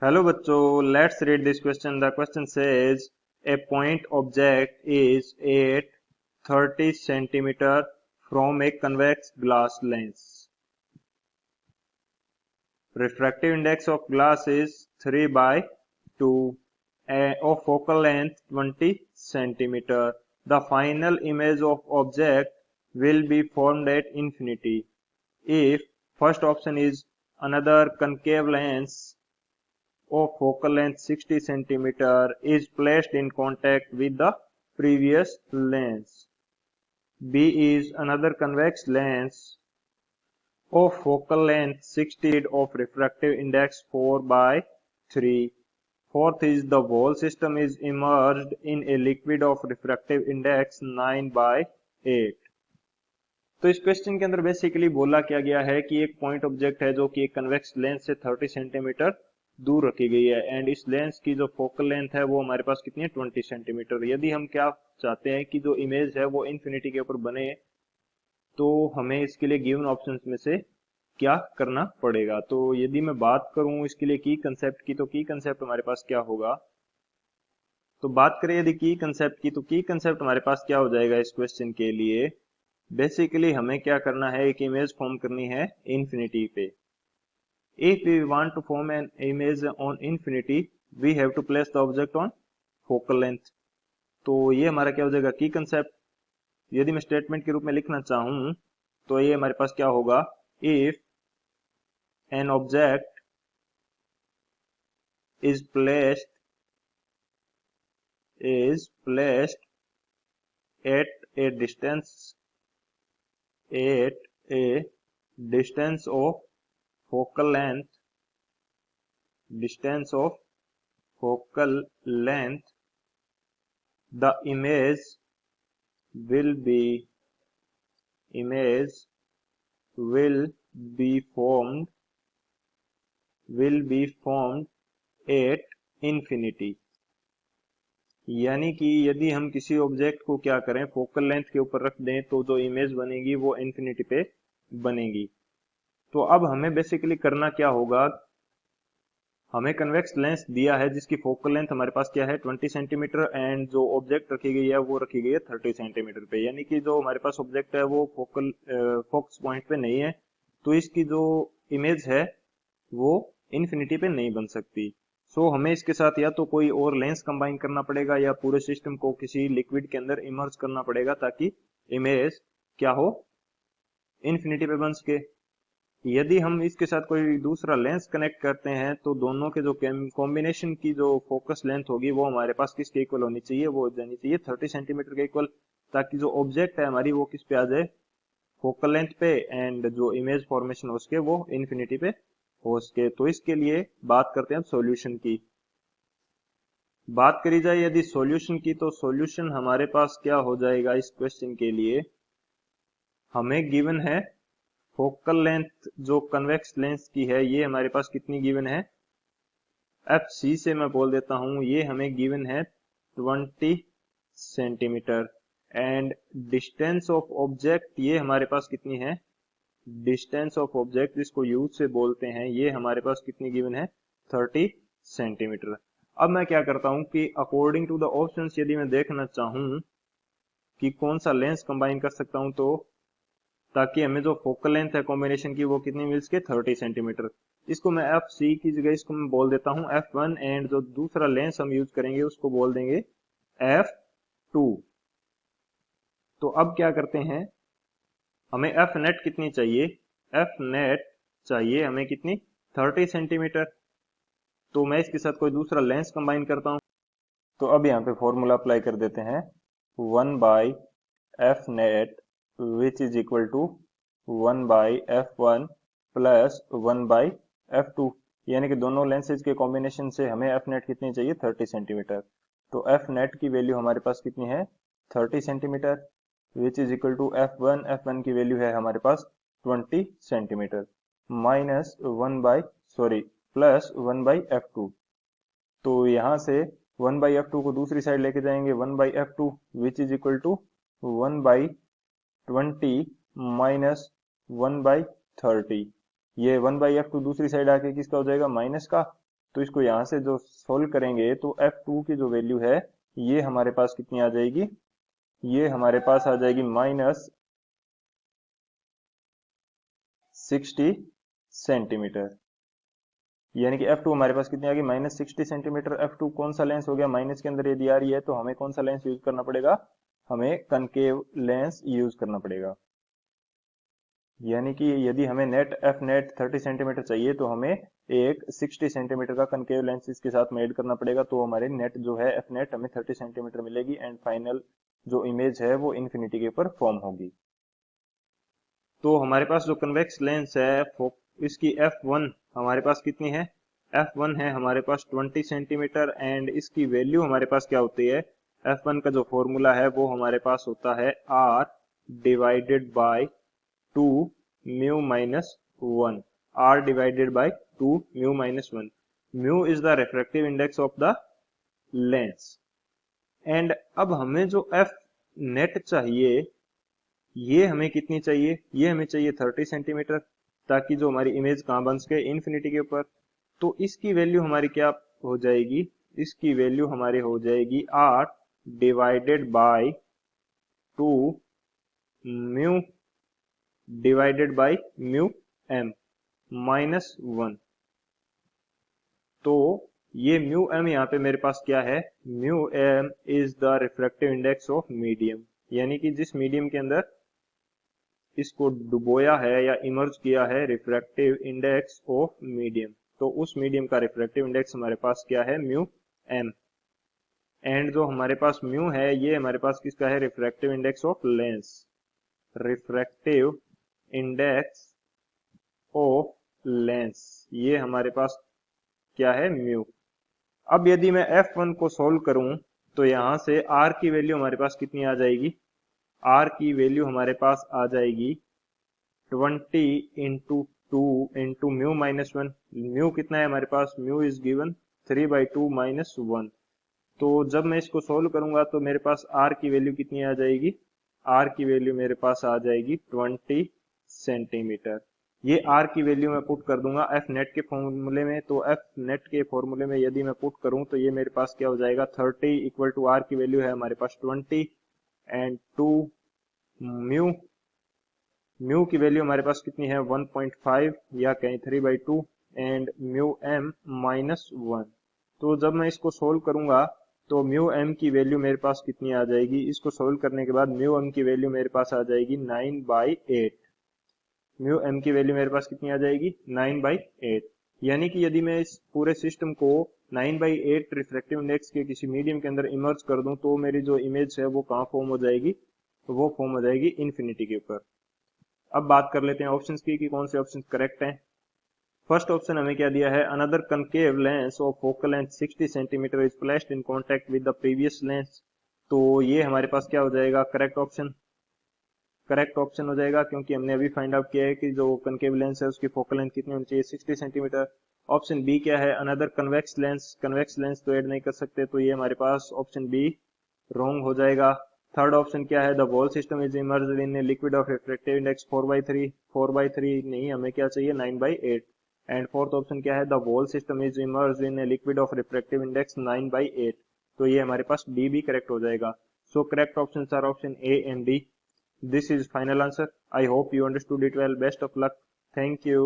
Hello bachcho, let's read this question. The question says a point object is at 30 centimeter from a convex glass lens. Refractive index of glass is 3 by 2 of focal length 20 centimeter. The final image of object will be formed at infinity if first option is another concave lens of focal length 60 centimeter is placed in contact with the previous lens. B is another convex lens of focal length 60 of refractive index 4 by 3. Fourth is the whole system is immersed in a liquid of refractive index 9 by 8. तो इस question के अंदर basically बोला क्या गया है कि एक पॉइंट ऑब्जेक्ट है जो कि एक कन्वेक्स लेंस से 30 सेंटीमीटर दूर रखी गई है एंड इस लेंस की जो फोकल लेंथ है वो हमारे पास कितनी है 20 सेंटीमीटर। यदि हम क्या चाहते हैं कि जो इमेज है वो इन्फिनिटी के ऊपर बने तो हमें इसके लिए गिवन ऑप्शंस में से क्या करना पड़ेगा। तो यदि मैं बात करूं इसके लिए की कंसेप्ट की तो की कंसेप्ट हमारे पास क्या होगा। तो बात करें यदि की कंसेप्ट की तो की कंसेप्ट हमारे पास क्या हो जाएगा इस क्वेश्चन के लिए। बेसिकली हमें क्या करना है, एक इमेज फॉर्म करनी है इन्फिनिटी पे। If we want to form an image on infinity, we have to place the object on focal length. तो ये हमारा क्या हो जाएगा की कंसेप्ट। यदि मैं स्टेटमेंट के रूप में लिखना चाहूं तो ये हमारे पास क्या होगा, if an object is placed at a distance of focal length the image will be formed at infinity। यानी कि यदि हम किसी ऑब्जेक्ट को क्या करें फोकल लेंथ के ऊपर रख दें तो जो इमेज बनेगी वो इन्फिनिटी पे बनेगी। तो अब हमें बेसिकली करना क्या होगा, हमें कन्वेक्स लेंस दिया है जिसकी फोकल लेंथ हमारे पास क्या है 20 सेंटीमीटर एंड जो ऑब्जेक्ट रखी गई है वो रखी गई है 30 सेंटीमीटर पे। यानी कि जो हमारे पास ऑब्जेक्ट है वो फोकस पॉइंट पे नहीं है तो इसकी जो इमेज है वो इन्फिनिटी पे नहीं बन सकती। सो हमें इसके साथ या तो कोई और लेंस कंबाइन करना पड़ेगा या पूरे सिस्टम को किसी लिक्विड के अंदर इमर्ज करना पड़ेगा ताकि इमेज क्या हो इन्फिनिटी पे बन सके। यदि हम इसके साथ कोई दूसरा लेंस कनेक्ट करते हैं तो दोनों के जो कॉम्बिनेशन की जो फोकस लेंथ होगी वो हमारे पास किसके इक्वल होनी चाहिए, वो जानी चाहिए 30 सेंटीमीटर के इक्वल, ताकि जो ऑब्जेक्ट है हमारी वो किस पे आ जाए फोकल लेंथ पे एंड जो इमेज फॉर्मेशन हो सके वो इन्फिनिटी पे हो सके। तो इसके लिए बात करते हैं सॉल्यूशन की। बात करी जाए यदि सॉल्यूशन की तो सॉल्यूशन हमारे पास क्या हो जाएगा इस क्वेश्चन के लिए, हमें गिवन है फोकल लेंथ जो कन्वेक्स लेंस की है ये हमारे पास कितनी गिवन है, एफ सी से मैं बोल देता हूं, ये हमें गिवन है 20 centimetre and distance of object ये हमारे पास कितनी है, डिस्टेंस ऑफ ऑब्जेक्ट जिसको यू से बोलते हैं ये हमारे पास कितनी गिवन है 30 सेंटीमीटर। अब मैं क्या करता हूं कि अकॉर्डिंग टू द ऑप्शंस यदि मैं देखना चाहूं कि कौन सा लेंस कंबाइन कर सकता हूं तो ताकि हमें जो फोकल लेंथ है कॉम्बिनेशन की वो कितनी मिल सके 30 सेंटीमीटर। इसको मैं एफ सी की जगह इसको मैं बोल देता हूं F1 एंड जो दूसरा लेंस हम यूज करेंगे उसको बोल देंगे F2। तो अब क्या करते हैं, हमें एफ नेट कितनी चाहिए, एफ नेट चाहिए हमें कितनी 30 सेंटीमीटर। तो मैं इसके साथ कोई दूसरा लेंस कंबाइन करता हूं तो अब यहाँ पे फॉर्मूला अप्लाई कर देते हैं 1 by F net which is equal to 1 by F1 plus 1 by F2। यानी कि दोनों लेंसेज के कॉम्बिनेशन से हमें एफ नेट कितनी चाहिए 30 सेंटीमीटर। तो एफ नेट की वैल्यू हमारे पास कितनी है 30 centimetre which is equal to F1 की वैल्यू है हमारे पास 20 centimetre minus plus 1 by F2। तो यहां से 1 बाई F2 को दूसरी साइड लेके जाएंगे 1 by F2 which is equal to 1 by 20 minus 1 by 30। ये 1 बाई F2 दूसरी साइड आके किसका हो जाएगा माइनस का, तो इसको यहां से जो सोल्व करेंगे तो F2 की जो वैल्यू है ये हमारे पास कितनी आ जाएगी, ये हमारे पास आ जाएगी -60 सेंटीमीटर। यानी कि F2 हमारे पास कितनी आ गई, -60 सेंटीमीटर। F2 कौन सा लेंस हो गया, माइनस के अंदर यदि आ रही है तो हमें कौन सा लेंस यूज करना पड़ेगा, हमें कनकेव लेंस यूज करना पड़ेगा। यानी कि यदि हमें नेट F नेट 30 सेंटीमीटर चाहिए तो हमें एक 60 सेंटीमीटर का कनकेव लेंस इसके साथ में ऐड करना पड़ेगा, तो हमारे नेट जो है F नेट हमें 30 सेंटीमीटर मिलेगी एंड फाइनल जो इमेज है वो इन्फिनिटी के ऊपर फॉर्म होगी। तो हमारे पास जो कन्वेक्स लेंस है इसकी F1 हमारे पास कितनी है, F1 है हमारे पास 20 सेंटीमीटर एंड इसकी वैल्यू हमारे पास क्या होती है, F1 का जो फॉर्मूला है वो हमारे पास होता है R divided by 2 mu minus 1, R divided by 2 mu minus 1। Mu is the refractive index of the lens and अब हमें जो F नेट चाहिए ये हमें कितनी चाहिए, ये हमें चाहिए 30 सेंटीमीटर, ताकि जो हमारी इमेज कहां बन सके, इन्फिनिटी के ऊपर। तो इसकी वैल्यू हमारी क्या हो जाएगी, इसकी वैल्यू हमारी हो जाएगी R divided by 2 mu divided by mu M minus 1। तो ये म्यू एम यहाँ पे मेरे पास क्या है, mu M is the refractive index of medium, यानी कि जिस मीडियम के अंदर इसको डुबोया है या इमर्ज किया है, रिफ्रैक्टिव इंडेक्स ऑफ मीडियम, तो उस मीडियम का रिफ्रैक्टिव इंडेक्स हमारे पास क्या है, म्यू एम। एंड जो हमारे पास म्यू है ये हमारे पास किसका है, refractive index of lens, refractive index of lens, ये हमारे पास क्या है, म्यू। अब यदि मैं F1 को सोल्व करूं तो यहां से R की वैल्यू हमारे पास कितनी आ जाएगी, R की वैल्यू हमारे पास आ जाएगी 20 into 2 into mu minus 1। Mu कितना है हमारे पास, म्यू इज गिवन 3/2 माइनस 1। तो जब मैं इसको सोल्व करूंगा तो मेरे पास R की वैल्यू कितनी आ जाएगी, R की वैल्यू मेरे पास आ जाएगी 20 सेंटीमीटर। ये R की वैल्यू मैं पुट कर दूंगा F नेट के फॉर्मूले में, तो F नेट के फॉर्मूले में यदि मैं पुट करूं तो ये मेरे पास क्या हो जाएगा, 30 इक्वल टू R की वैल्यू है हमारे पास 20 एंड 2 म्यू, म्यू की वैल्यू हमारे पास कितनी है 1.5 या कहीं 3/2 एंड म्यू एम माइनस 1। तो जब मैं इसको सोल्व करूंगा तो म्यू एम की वैल्यू मेरे पास कितनी आ जाएगी, इसको सोल्व करने के बाद म्यू एम की वैल्यू मेरे पास आ जाएगी 9/8। म्यू एम की वैल्यू मेरे पास कितनी आ जाएगी, 9/8। यानी कि यदि मैं इस पूरे सिस्टम को 9/8 रिफ्रैक्टिव इंडेक्स के किसी मीडियम के अंदर इमर्ज कर दूं तो मेरी जो इमेज है वो कहाँ फॉर्म हो जाएगी, तो वो फॉर्म हो जाएगी इन्फिनिटी के ऊपर। अब बात कर लेते हैं ऑप्शंस की कि कौन से ऑप्शन करेक्ट हैं। फर्स्ट ऑप्शन हमें क्या दिया है, another concave lens of focal length 60 centimetre is placed in contact with the previous lens. तो ये हमारे पास क्या हो जाएगा, करेक्ट ऑप्शन, करेक्ट ऑप्शन हो जाएगा, क्योंकि हमने अभी फाइंड आउट किया है कि जो कनकेव लेंस है उसकी फोकल लेंथ कितनी होनी चाहिए, 60 सेंटीमीटर। ऑप्शन बी क्या है, another convex lens, convex lens तो ऐड नहीं कर सकते, तो ये हमारे पास ऑप्शन बी रॉन्ग हो जाएगा। थर्ड ऑप्शन क्या है, the wall system is emerged in a liquid of refractive index 4/3, 4/3 नहीं, हमें क्या चाहिए 9/8। एंड फोर्थ ऑप्शन क्या है, the wall system is emerged in a liquid of refractive index 9/8, तो ये हमारे पास डी भी करेक्ट हो जाएगा। So correct option are option A and D. This is final answer. I hope you understood it well. Best of luck. Thank you.